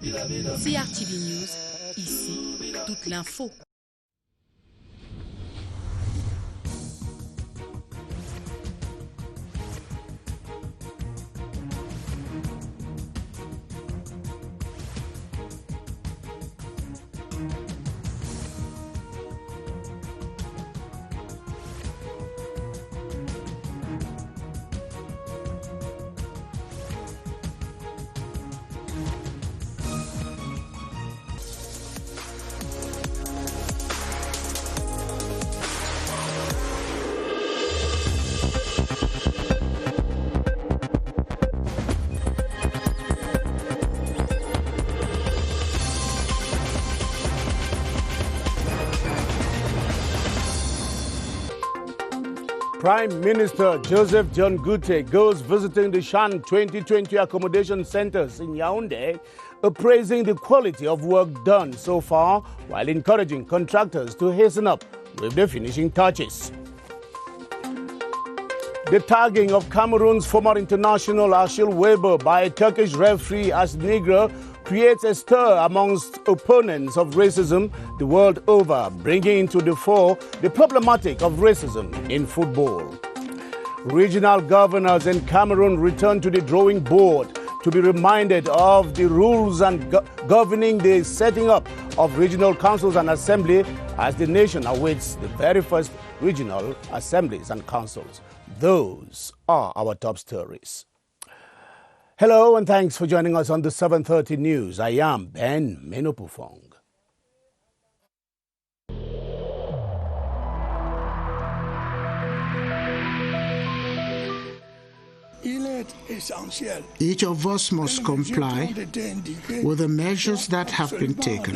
CRTV News, ici, toute l'info. Prime Minister Joseph John Gute goes visiting the Shan 2020 accommodation centers in Yaoundé, appraising the quality of work done so far while encouraging contractors to hasten up with the finishing touches. The tagging of Cameroon's former international Achille Weber by a Turkish referee as Negro creates a stir amongst opponents of racism the world over, bringing into the fore the problematic of racism in football. Regional governors in Cameroon return to the drawing board to be reminded of the rules and governing the setting up of regional councils and assembly as the nation awaits the very first regional assemblies and councils. Those are our top stories. Hello and thanks for joining us on the 7:30 News. I am Ben Menopufong. Each of us must comply with the measures that have been taken.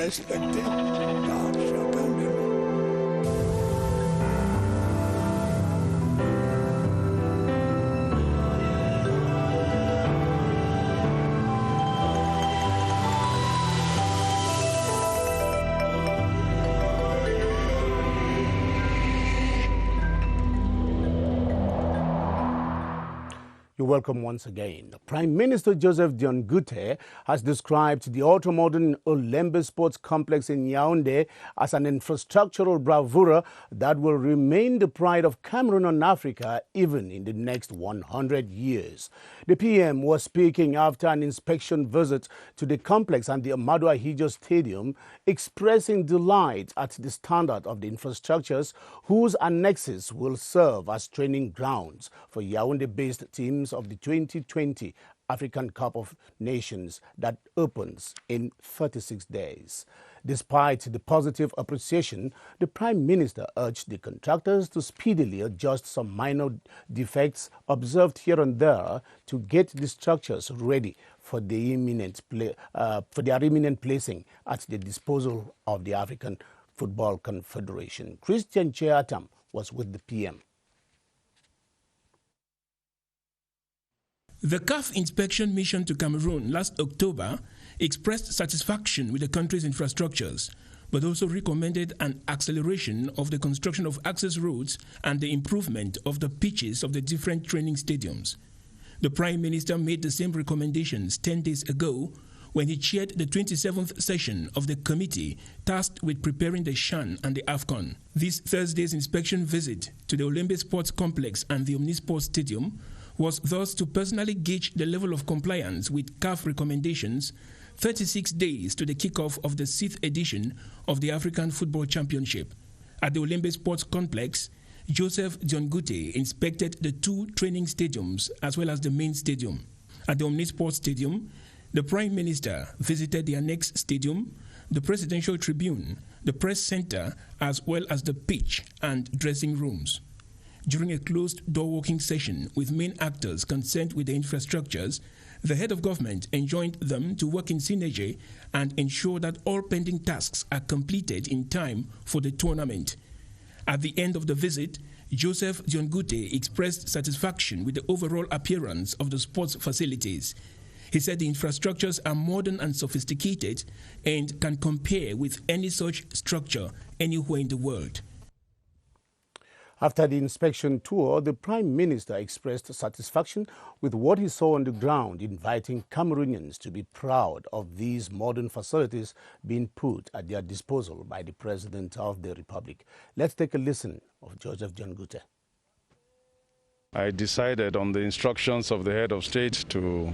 You're welcome once again. Prime Minister Joseph John Gute has described the ultra-modern Olembe Sports Complex in Yaoundé as an infrastructural bravura that will remain the pride of Cameroon and Africa even in the next 100 years. The PM was speaking after an inspection visit to the complex and the Amadou Ahidjo Stadium, expressing delight at the standard of the infrastructures whose annexes will serve as training grounds for Yaoundé-based teams of the 2020 African Cup of Nations that opens in 36 days. Despite the positive appreciation, the Prime Minister urged the contractors to speedily adjust some minor defects observed here and there to get the structures ready for their imminent placing at the disposal of the African Football Confederation. Christian Cheatam was with the PM. The CAF inspection mission to Cameroon last October expressed satisfaction with the country's infrastructures, but also recommended an acceleration of the construction of access roads and the improvement of the pitches of the different training stadiums. The Prime Minister made the same recommendations 10 days ago when he chaired the 27th session of the committee tasked with preparing the Shan and the AFCON. This Thursday's inspection visit to the Olembe Sports Complex and the Omnisport Stadium was thus to personally gauge the level of compliance with CAF recommendations 36 days to the kickoff of the 6th edition of the African Football Championship. At the Olembe Sports Complex, Joseph John Gute inspected the two training stadiums as well as the main stadium. At the Omnisport Stadium, the Prime Minister visited the annex stadium, the Presidential Tribune, the Press Center, as well as the pitch and dressing rooms. During a closed-door walking session with main actors concerned with the infrastructures, the head of government enjoined them to work in synergy and ensure that all pending tasks are completed in time for the tournament. At the end of the visit, Joseph John Gute expressed satisfaction with the overall appearance of the sports facilities. He said the infrastructures are modern and sophisticated and can compare with any such structure anywhere in the world. After the inspection tour, the Prime Minister expressed satisfaction with what he saw on the ground, inviting Cameroonians to be proud of these modern facilities being put at their disposal by the President of the Republic. Let's take a listen of Joseph John Gute. I decided on the instructions of the head of state to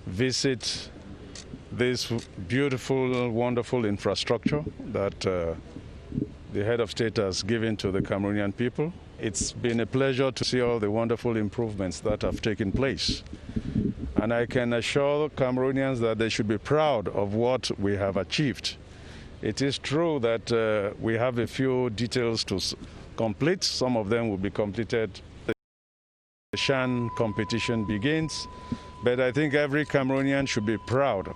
visit this beautiful, wonderful infrastructure that the head of state has given to the Cameroonian people. It's been a pleasure to see all the wonderful improvements that have taken place. And I can assure Cameroonians that they should be proud of what we have achieved. It is true that we have a few details to complete. Some of them will be completed. The CHAN competition begins, but I think every Cameroonian should be proud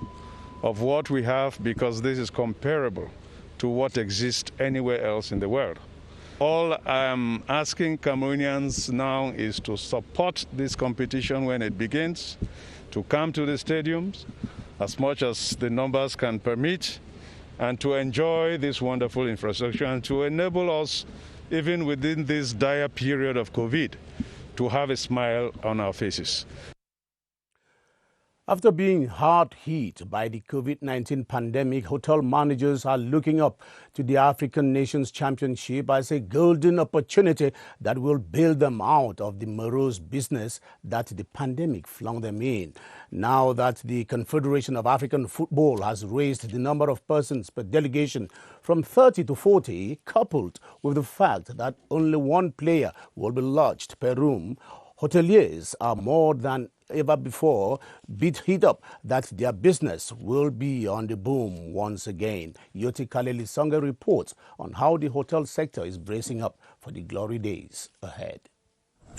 of what we have, because this is comparable to what exists anywhere else in the world. All I'm asking Cameroonians now is to support this competition when it begins, to come to the stadiums as much as the numbers can permit, and to enjoy this wonderful infrastructure and to enable us, even within this dire period of COVID, to have a smile on our faces. After being hard hit by the COVID-19 pandemic, hotel managers are looking up to the African Nations Championship as a golden opportunity that will bail them out of the morose business that the pandemic flung them in. Now that the Confederation of African Football has raised the number of persons per delegation from 30 to 40, coupled with the fact that only one player will be lodged per room, hoteliers are more than ever before hit up that their business will be on the boom once again. Yoti Kaleli Songa reports on how the hotel sector is bracing up for the glory days ahead.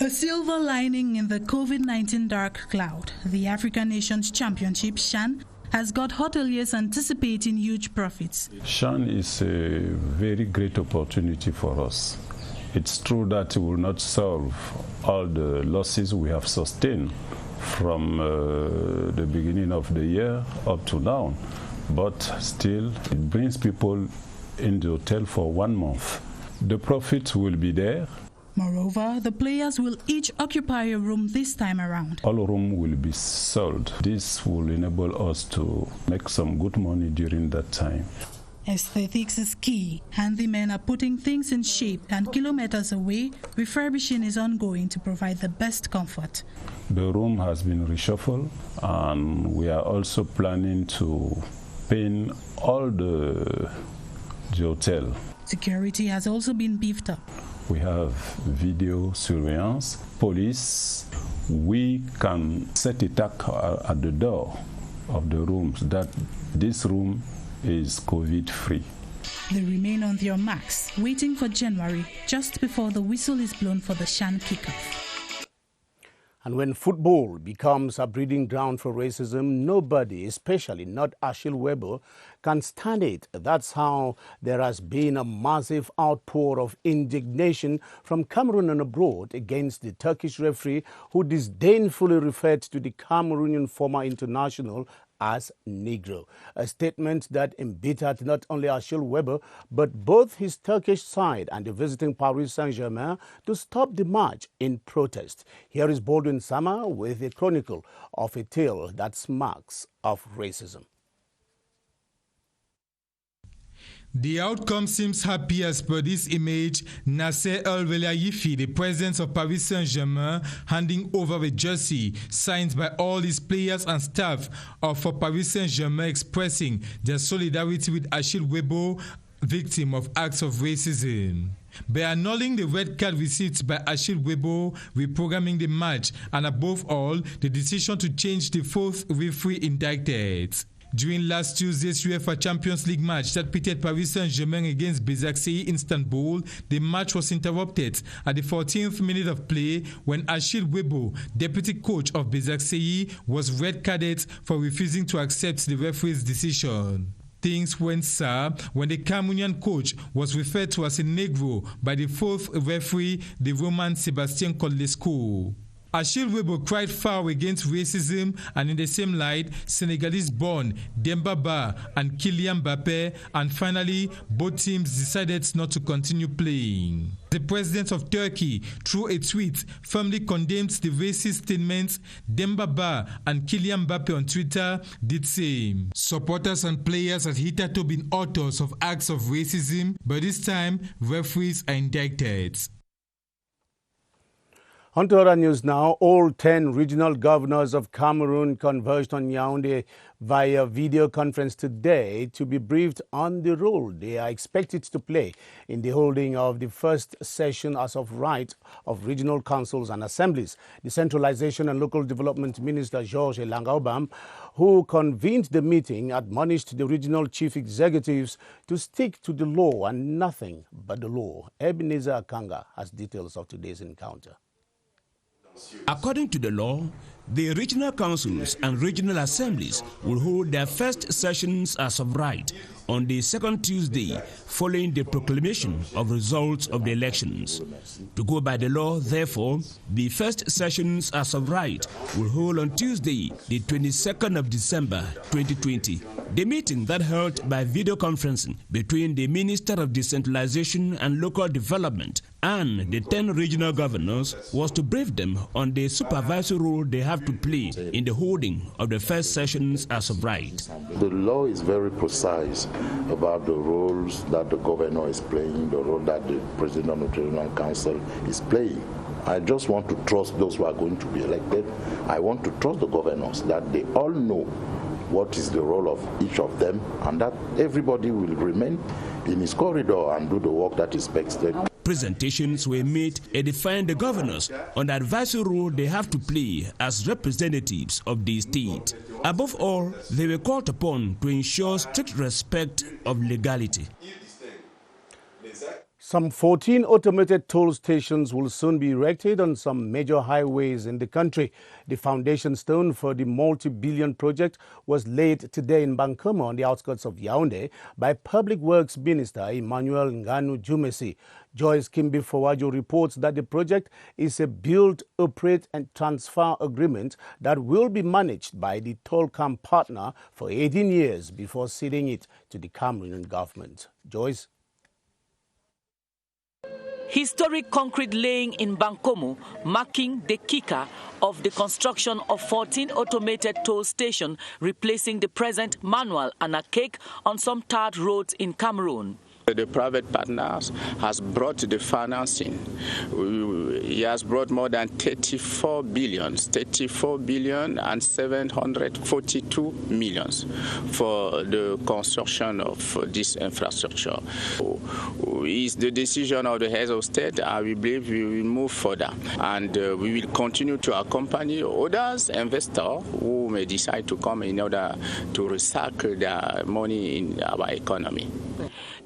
A silver lining in the COVID-19 dark cloud, the African Nations Championship, CHAN, has got hoteliers anticipating huge profits. CHAN is a very great opportunity for us. It's true that it will not solve all the losses we have sustained from the beginning of the year up to now, but still it brings people in the hotel for 1 month. The profits will be there. Moreover, the players will each occupy a room this time around. All rooms will be sold. This will enable us to make some good money during that time. Aesthetics is key. Handymen are putting things in shape, and kilometers away, refurbishing is ongoing to provide the best comfort. The room has been reshuffled, and we are also planning to paint all the hotel. Security has also been beefed up. We have video surveillance, police. We can set a tag at the door of the rooms that this room is COVID-free. They remain on their marks, waiting for January, just before the whistle is blown for the CHAN kickoff. And when football becomes a breeding ground for racism, nobody, especially not Achille Weber, can stand it. That's how there has been a massive outpour of indignation from Cameroon and abroad against the Turkish referee who disdainfully referred to the Cameroonian former international as Negro, a statement that embittered not only Achille Weber, but both his Turkish side and the visiting Paris Saint-Germain to stop the match in protest. Here is Baldwin Sama with a chronicle of a tale that smacks of racism. The outcome seems happy as per this image. Nasser El-Velayifi, the president of Paris Saint-Germain, handing over a jersey signed by all his players and staff for Paris Saint-Germain, expressing their solidarity with Achille Weber, victim of acts of racism. By annulling the red card received by Achille Weber, reprogramming the match, and above all, the decision to change the fourth referee indicted. During last Tuesday's UEFA Champions League match that pitted Paris Saint-Germain against Başakşehir in Istanbul, the match was interrupted at the 14th minute of play when Achille Weber, deputy coach of Başakşehir, was red-carded for refusing to accept the referee's decision. Things went sour when the Cameroonian coach was referred to as a Negro by the fourth referee, the Roman Sebastian Kodlescu. Achille Webo cried foul against racism, and in the same light, Senegalese-born Demba Ba and Kylian Mbappé, and finally, both teams decided not to continue playing. The president of Turkey, through a tweet, firmly condemned the racist statements. Demba Ba and Kylian Mbappé on Twitter did same. Supporters and players had hitherto been authors of acts of racism, but this time, referees are indicted. On to other news now. All 10 regional governors of Cameroon converged on Yaoundé via video conference today to be briefed on the role they are expected to play in the holding of the first session as of right of regional councils and assemblies. The Centralization and Local Development Minister Georges Langaubam, who convened the meeting, admonished the regional chief executives to stick to the law and nothing but the law. Ebenezer Akanga has details of today's encounter. According to the law, the regional councils and regional assemblies will hold their first sessions as of right on the second Tuesday following the proclamation of results of the elections. To go by the law, therefore, the first sessions as of right will hold on Tuesday, the 22nd of December 2020. The meeting that held by video conferencing between the Minister of Decentralization and Local Development and the 10 regional governors was to brief them on the supervisory role they have to play in the holding of the first sessions as of right. The law is very precise about the roles that the governor is playing, the role that the president of the regional council is playing. I just want to trust those who are going to be elected. I want to trust the governors that they all know what is the role of each of them, and that everybody will remain in his corridor and do the work that is expected. Presentations were made edifying the governors on the advisory role they have to play as representatives of the state. Above all, they were called upon to ensure strict respect of legality. Some 14 automated toll stations will soon be erected on some major highways in the country. The foundation stone for the multi-billion project was laid today in Bankomo on the outskirts of Yaoundé by Public Works Minister Emmanuel Nganu Jumesi. Joyce Kimbi Fowajo reports that the project is a build, operate and transfer agreement that will be managed by the Tollcam partner for 18 years before ceding it to the Cameroonian government. Joyce? Historic concrete laying in Bankomo, marking the kicker of the construction of 14 automated toll stations, replacing the present manual and archaic on some tarred roads in Cameroon. The private partners has brought the financing. He has brought more than 34 billion and 742 millions for the construction of this infrastructure. It's the decision of the heads of state, and we believe we will move further. And we will continue to accompany others, investors who may decide to come in order to recycle their money in our economy.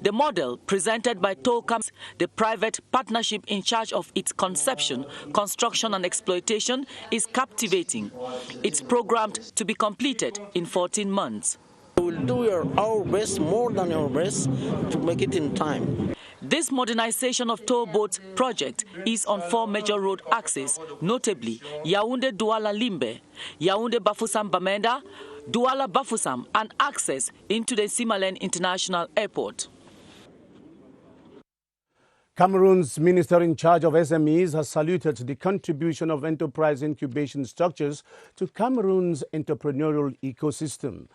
The model presented by Tollcam, the private partnership in charge of its conception, construction and exploitation, is captivating. It's programmed to be completed in 14 months. We will do our best, more than our best, to make it in time. This modernization of toll boats project is on 4 major road axes, notably Yaoundé-Douala-Limbe, Yaoundé-Bafoussam-Bamenda, Douala-Bafoussam, and access into the Simalen International Airport. Cameroon's minister in charge of SMEs has saluted the contribution of enterprise incubation structures to Cameroon's entrepreneurial ecosystem.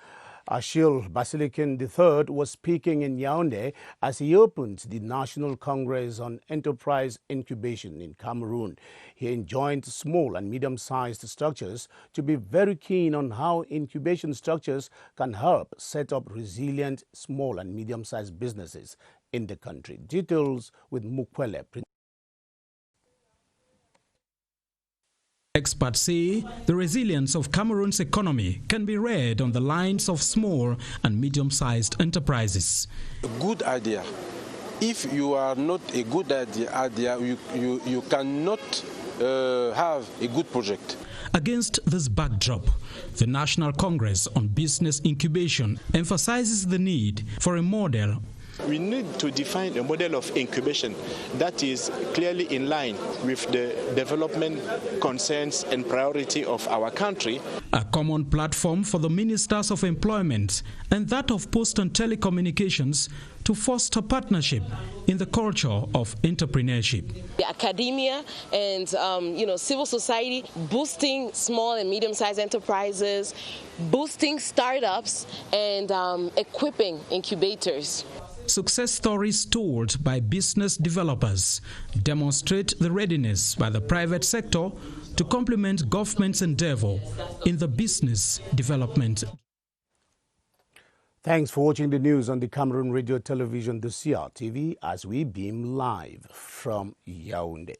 Achille Basilican III was speaking in Yaoundé as he opened the National Congress on Enterprise Incubation in Cameroon. He enjoined small and medium-sized structures to be very keen on how incubation structures can help set up resilient small and medium-sized businesses in the country. Details with Mukwele. Experts say the resilience of Cameroon's economy can be read on the lines of small and medium-sized enterprises. A good idea. If you are not a good idea, you cannot have a good project. Against this backdrop, the National Congress on Business Incubation emphasizes the need for a model We need to define a model of incubation that is clearly in line with the development concerns and priority of our country. A common platform for the ministers of employment and that of post and telecommunications to foster partnership in the culture of entrepreneurship. The academia and civil society, boosting small and medium-sized enterprises, boosting startups, and equipping incubators. Success stories told by business developers demonstrate the readiness by the private sector to complement government's endeavor in the business development. Thanks for watching the news on the Cameroon Radio Television, the CRTV, as we beam live from Yaoundé.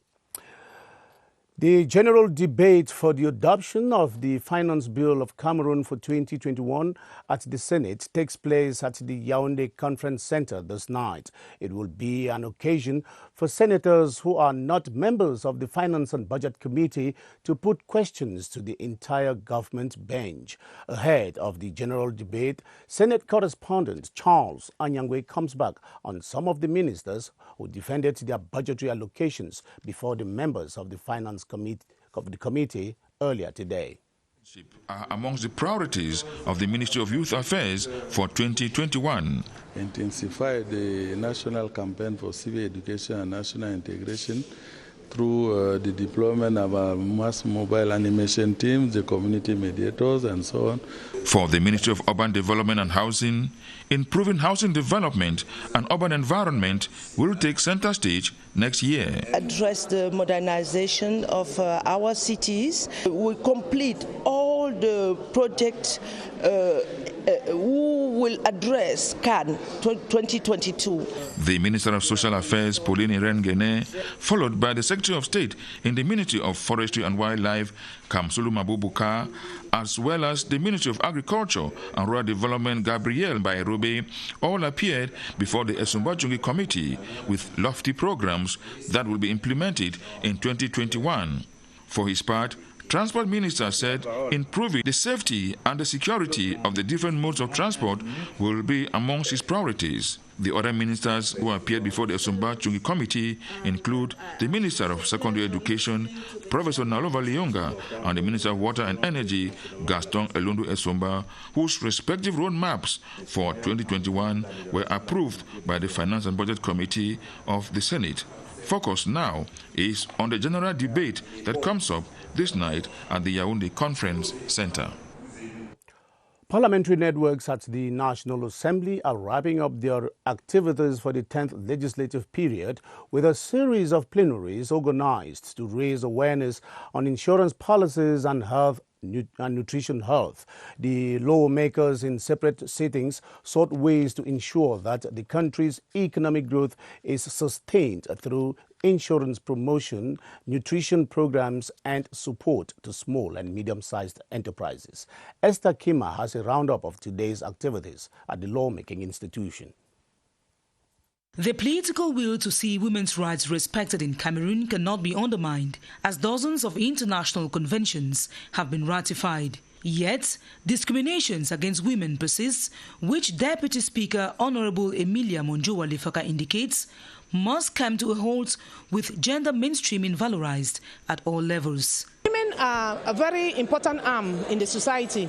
The general debate for the adoption of the Finance Bill of Cameroon for 2021 at the Senate takes place at the Yaoundé Conference Center this night. It will be an occasion for senators who are not members of the Finance and Budget Committee to put questions to the entire government bench. Ahead of the general debate, Senate correspondent Charles Anyangwe comes back on some of the ministers who defended their budgetary allocations before the members of the Finance Committee earlier today. Are amongst the priorities of the Ministry of Youth Affairs for 2021. Intensify the national campaign for civic education and national integration through the deployment of our mass mobile animation teams, the community mediators, and so on. For the Ministry of Urban Development and Housing, improving housing development and urban environment will take center stage next year. Address the modernization of our cities. We complete all the projects who will address CAN 2022. The Minister of Social Affairs, Pauline Irene, followed by the Secretary of State in the Ministry of Forestry and Wildlife, Kamsulu Mabubuka, as well as the Ministry of Agriculture and Rural Development, Gabriel Bairobe, all appeared before the Esumbachungi Committee with lofty programs that will be implemented in 2021. For his part, Transport Minister said improving the safety and the security of the different modes of transport will be amongst his priorities. The other ministers who appeared before the Esumbachungi Committee include the Minister of Secondary Education, Professor Nalova Liyonga, and the Minister of Water and Energy, Gaston Elundu Esumba, whose respective roadmaps for 2021 were approved by the Finance and Budget Committee of the Senate. Focus now is on the general debate that comes up this night at the Yaoundé Conference Center. Parliamentary networks at the National Assembly are wrapping up their activities for the 10th legislative period with a series of plenaries organized to raise awareness on insurance policies and health and nutrition health. The lawmakers in separate sittings sought ways to ensure that the country's economic growth is sustained through insurance promotion, nutrition programs, and support to small and medium-sized enterprises. Esther Kima has a roundup of today's activities at the lawmaking institution. The political will to see women's rights respected in Cameroon cannot be undermined, as dozens of international conventions have been ratified. Yet, discriminations against women persists, which Deputy Speaker Honorable Emilia Monjowa Lefaka indicates must come to a halt with gender mainstreaming valorized at all levels. Women are a very important arm in the society.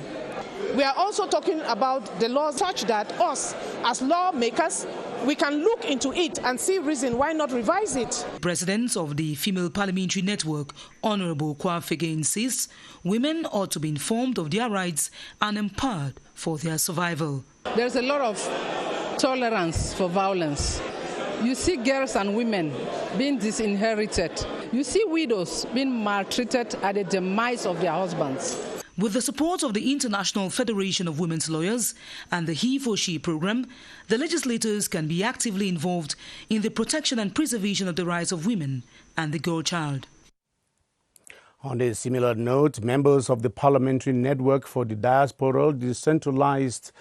We are also talking about the law such that us, as lawmakers, we can look into it and see reason why not revise it. President of the Female Parliamentary Network, Honorable Kwafege, insists women ought to be informed of their rights and empowered for their survival. There's a lot of tolerance for violence. You see girls and women being disinherited. You see widows being maltreated at the demise of their husbands. With the support of the International Federation of Women's Lawyers and the He for She program, the legislators can be actively involved in the protection and preservation of the rights of women and the girl child. On a similar note, members of the Parliamentary Network for the Diasporal, Decentralized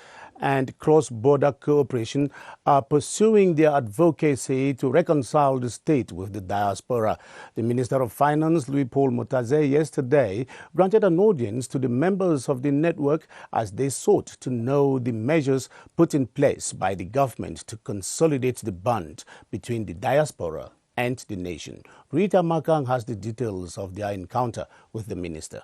and cross-border cooperation are pursuing their advocacy to reconcile the state with the diaspora. The Minister of Finance, Louis-Paul Motaze, yesterday granted an audience to the members of the network as they sought to know the measures put in place by the government to consolidate the bond between the diaspora and the nation. Rita Makang has the details of their encounter with the minister.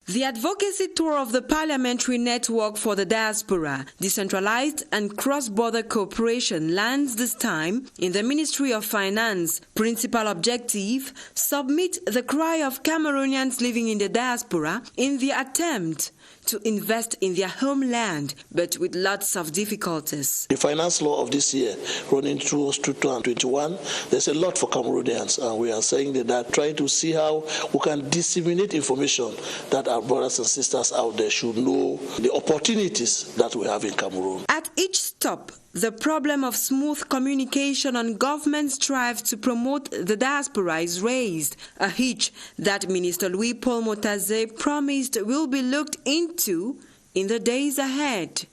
The advocacy tour of the Parliamentary Network for the Diaspora, Decentralized and Cross-Border Cooperation lands this time in the Ministry of Finance. Principal objective, submit the cry of Cameroonians living in the diaspora in the attempt to invest in their homeland, but with lots of difficulties. The finance law of this year, running through 2021, there's a lot for Cameroonians, and we are saying that trying to see how we can disseminate information that our brothers and sisters out there should know the opportunities that we have in Cameroon. At each stop, the problem of smooth communication on government strive to promote the diaspora is raised, a hitch that Minister Louis-Paul Motaze promised will be looked into in the days ahead.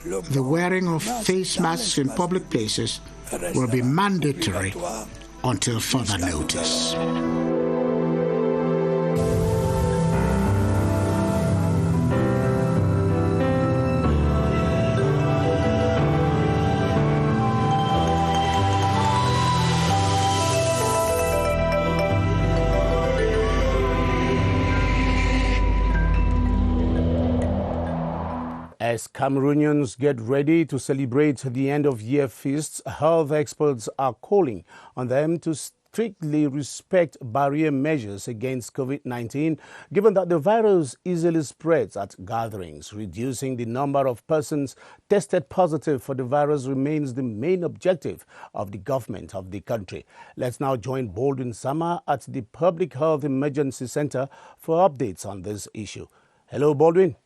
The wearing of face masks in public places will be mandatory until further notice. As Cameroonians get ready to celebrate the end-of-year feasts, health experts are calling on them to strictly respect barrier measures against COVID-19, given that the virus easily spreads at gatherings. Reducing the number of persons tested positive for the virus remains the main objective of the government of the country. Let's now join Baldwin Sama at the Public Health Emergency Center for updates on this issue. Hello, Baldwin.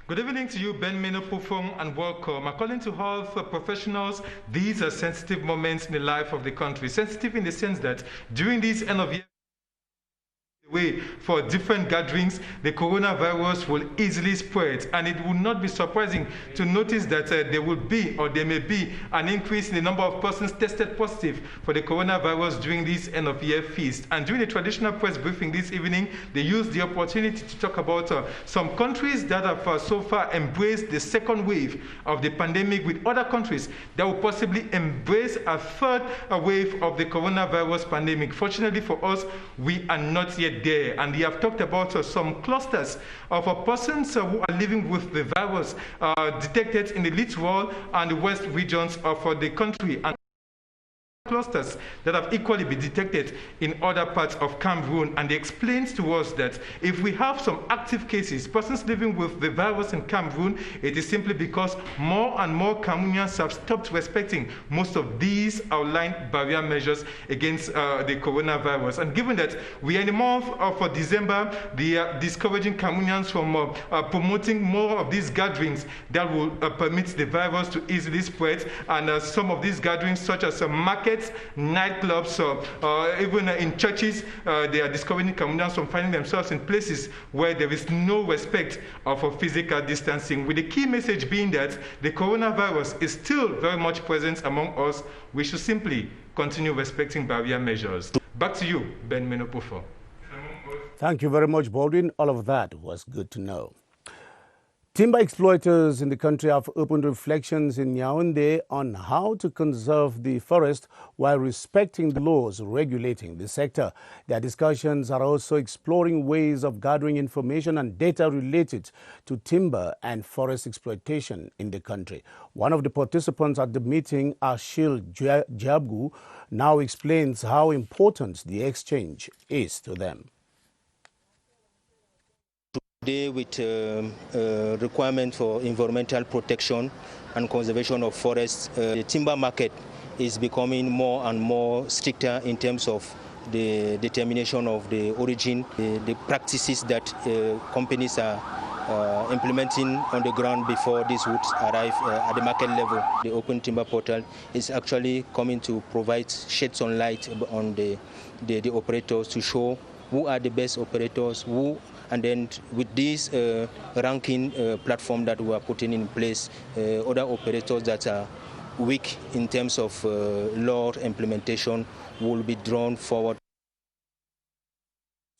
Good evening to you, Ben Menopofong, and welcome. According to health professionals, these are sensitive moments in the life of the country. Sensitive in the sense that during this end of year way for different gatherings, the coronavirus will easily spread, and it will not be surprising to notice that there will be, or there may be, an increase in the number of persons tested positive for the coronavirus during this end of year feast. And during the traditional press briefing this evening, they used the opportunity to talk about some countries that have so far embraced the second wave of the pandemic, with other countries that will possibly embrace a third wave of the coronavirus pandemic. Fortunately for us, we are not yet there, and we have talked about some clusters of persons who are living with the virus detected in the littoral and the west regions of the country, and clusters that have equally been detected in other parts of Cameroon. And they explained to us that if we have some active cases, persons living with the virus in Cameroon, it is simply because more and more Cameroonians have stopped respecting most of these outlined barrier measures against the coronavirus. And given that we are in the month of December, they are discouraging Cameroonians from promoting more of these gatherings that will permit the virus to easily spread. And some of these gatherings, such as markets, nightclubs, even in churches, they are discovering Cameroonians from finding themselves in places where there is no respect of physical distancing, with the key message being that the coronavirus is still very much present among us. We should simply continue respecting barrier measures. Back to you, Ben Menopofo. Thank you very much, Baldwin. All of that was good to know. Timber exploiters in the country have opened reflections in Yaoundé on how to conserve the forest while respecting the laws regulating the sector. Their discussions are also exploring ways of gathering information and data related to timber and forest exploitation in the country. One of the participants at the meeting, Ashil Jabgu, now explains how important the exchange is to them. Today, with requirement for environmental protection and conservation of forests, the timber market is becoming more and more stricter in terms of the determination of the origin, the practices that companies are implementing on the ground before these would arrive at the market level. The Open Timber Portal is actually coming to provide shed some light on the operators to show who are the best operators, and then with this ranking platform that we are putting in place, other operators that are weak in terms of law implementation will be drawn forward.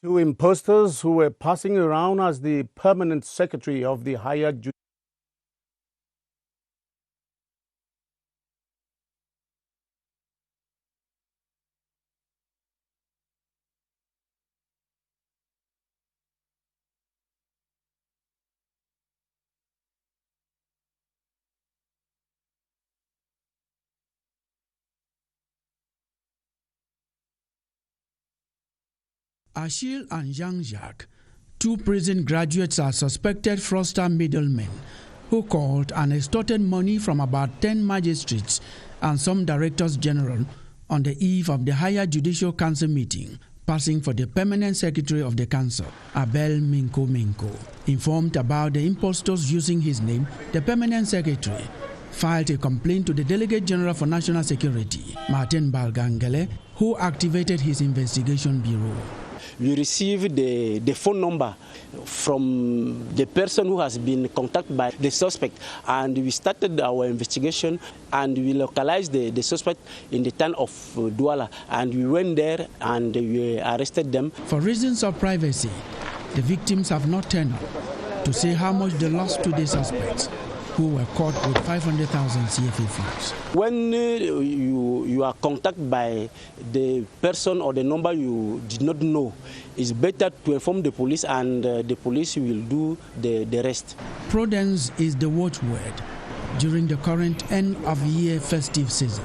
Two imposters who were passing around as the permanent secretary of the higher judicial Achille and Jean-Jacques, two prison graduates, are suspected fraudster middlemen who called and extorted money from about 10 magistrates and some directors general on the eve of the Higher Judicial Council meeting, passing for the permanent secretary of the council, Abel Minko. Informed about the impostors using his name, the permanent secretary filed a complaint to the Delegate General for National Security, Martin Balgangele, who activated his investigation bureau. We received the phone number from the person who has been contacted by the suspect, and we started our investigation and we localized the suspect in the town of Douala, and we went there and we arrested them. For reasons of privacy, the victims have not turned up to say how much they lost to the suspects, who were caught with 500,000 CFA funds. When you are contacted by the person or the number you did not know, it's better to inform the police, and the police will do the rest. Prudence is the watchword during the current end-of-year festive season.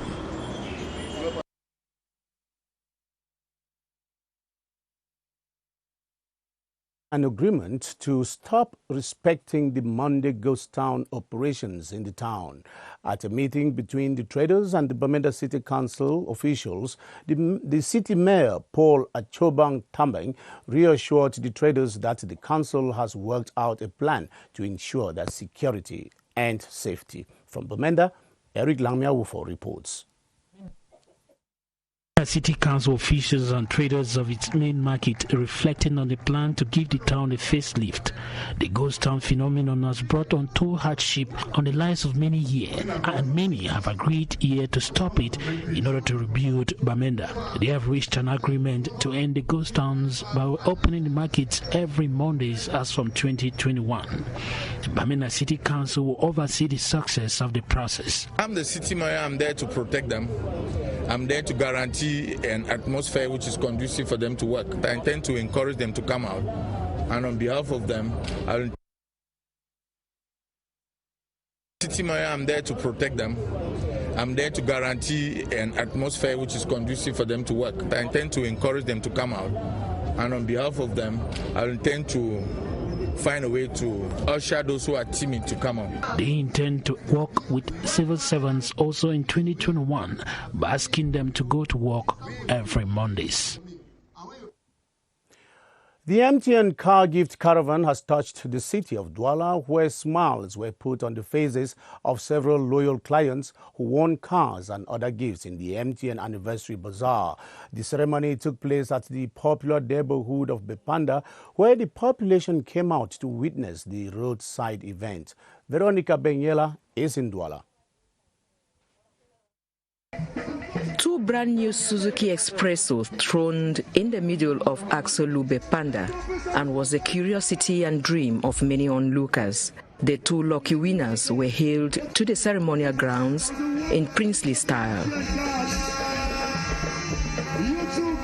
An agreement to stop respecting the Monday Ghost Town operations in the town. At a meeting between the traders and the Bamenda City Council officials, the city mayor, Paul Achobang Tambeng, reassured the traders that the council has worked out a plan to ensure their security and safety. From Bamenda, Eric Langmiawufo reports. City Council officials and traders of its main market reflecting on the plan to give the town a facelift. The ghost town phenomenon has brought untold hardship on the lives of many here, and many have agreed here to stop it in order to rebuild Bamenda. They have reached an agreement to end the ghost towns by opening the markets every Mondays as from 2021. Bamenda City Council will oversee the success of the process. I'm the city mayor. I'm there to protect them. I'm there to guarantee an atmosphere which is conducive for them to work. I intend to encourage them to come out, and on behalf of them, city mayor, I'm there to protect them. I'm there to guarantee an atmosphere which is conducive for them to work. I intend to encourage them to come out, and on behalf of them, I intend to find a way to usher those who are timid to come on. They intend to work with civil servants also in 2021 by asking them to go to work every Mondays. The MTN car gift caravan has touched the city of Douala, where smiles were put on the faces of several loyal clients who won cars and other gifts in the MTN Anniversary Bazaar. The ceremony took place at the popular neighborhood of Bepanda, where the population came out to witness the roadside event. Veronica Benyela is in Douala. Two brand new Suzuki Expressos throned in the middle of Axolu Bepanda and was the curiosity and dream of many onlookers. The two lucky winners were hailed to the ceremonial grounds in princely style.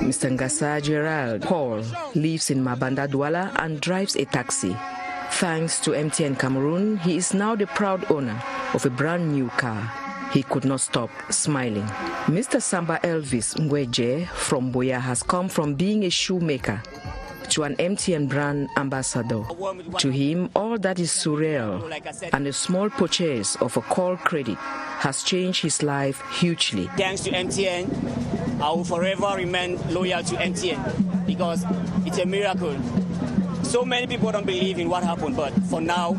Mr. Ngasa Gerald Paul lives in Mabanda Douala and drives a taxi. Thanks to MTN Cameroon, he is now the proud owner of a brand new car. He could not stop smiling. Mr. Samba Elvis Ngweje from Boya has come from being a shoemaker to an MTN brand ambassador. To him, all that is surreal and a small purchase of a call credit has changed his life hugely. Thanks to MTN, I will forever remain loyal to MTN because it's a miracle So many people don't believe in what happened, but for now,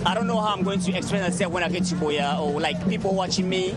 I don't know how I'm going to explain myself when I get to Boya or like people watching me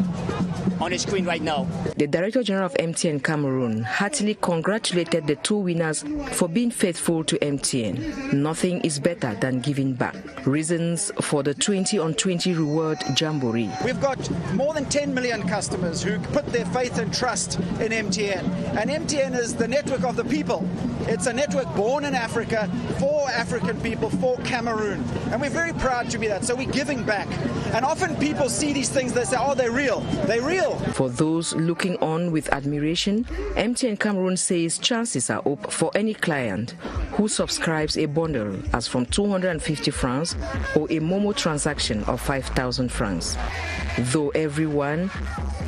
on the screen right now. The Director General of MTN Cameroon heartily congratulated the two winners for being faithful to MTN. Nothing is better than giving back. Reasons for the 20-on-20 reward jamboree. We've got more than 10 million customers who put their faith and trust in MTN. And MTN is the network of the people. It's a network born in Africa, for African people, for Cameroon. And we're very proud to be that. So we're giving back. And often people see these things, they say, oh, they're real. They're real. For those looking on with admiration, MTN Cameroon says chances are up for any client who subscribes a bundle as from 250 francs or a Momo transaction of 5,000 francs. Though everyone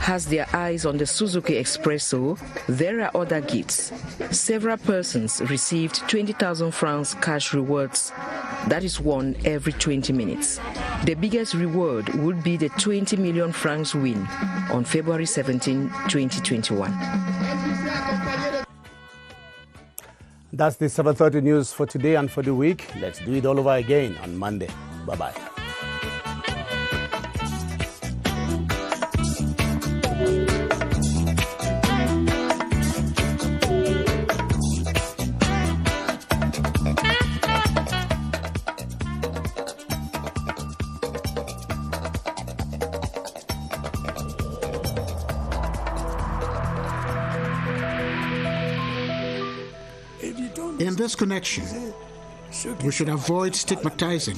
has their eyes on the Suzuki Expresso, there are other gifts. Several persons received 20,000 francs cash rewards that is won every 20 minutes. The biggest reward would be the 20 million francs win on February 17, 2021. That's the 7:30 news for today and for the week. Let's do it all over again on Monday. Bye-bye. In this connection, we should avoid stigmatizing.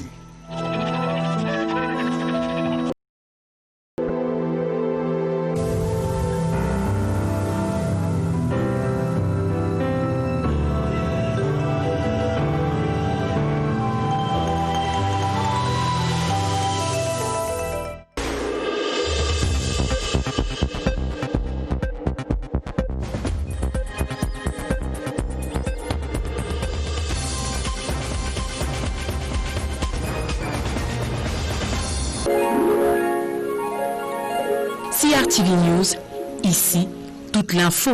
CRTV News, ici, toute l'info.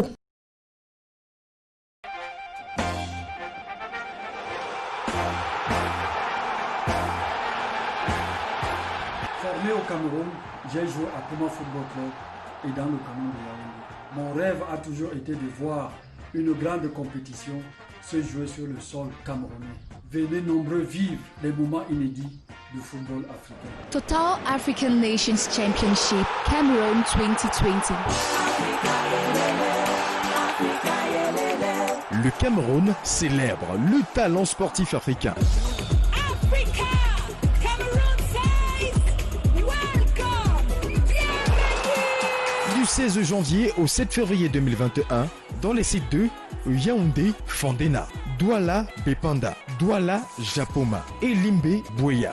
Formé au Cameroun, j'ai joué à Puma Football Club et dans le Cameroun de Yaoundé. Mon rêve a toujours été de voir une grande compétition se jouer sur le sol camerounais. Venez nombreux vivre les moments inédits du football africain. Total African Nations Championship Cameroon 2020. Le Cameroun célèbre le talent sportif africain. Du 16 janvier au 7 février 2021, dans les sites de Yaoundé, Fandena, Douala, Bepanda, Douala, Japoma et Limbe, Bouya.